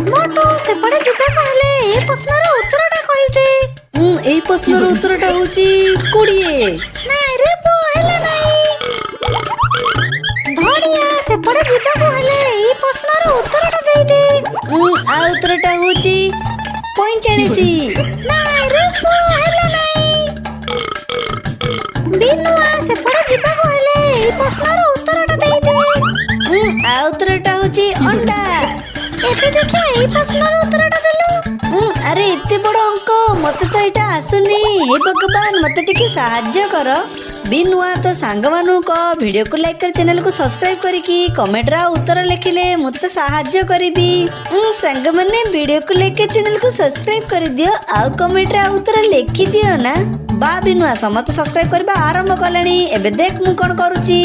मोटू सेपटे जिबा कहले ए प्रश्नर उत्तरटा कहि दे। एई प्रश्नर उत्तरटा होची 20। नाइ रे पो हेला नाइ। धड़िया सेपटे जिबा कहले ए प्रश्नर उत्तरटा दे दे। आ उत्तरटा होची 45। नाइ रे पो हेला नाइ। बिनुआ सेपटे जिबा कहले ए प्रश्नर उत्तरटा दे दे। आ उत्तरटा होची अंडा। एते देखिया ए प्रश्नर उत्तरटा देलु। अरे एते बड़ अंक मते तो एटा आसुनी। हे भगवान मते टिके साहाय्य कर। बिनुआ तो सांग मानु को वीडियो को लाइक कर चैनल को सब्सक्राइब करिकी कमेंट रा उत्तर लिखिले मते साहाय्य करिबी। सांग माने वीडियो को लाइक कर चैनल को सब्सक्राइब कर दियो आ कमेंट रा उत्तर लिखि दियो ना। बा बिनुआ समस्त सब्सक्राइब करबा आरंभ कलेनी। एबे देख मु कोन करूची।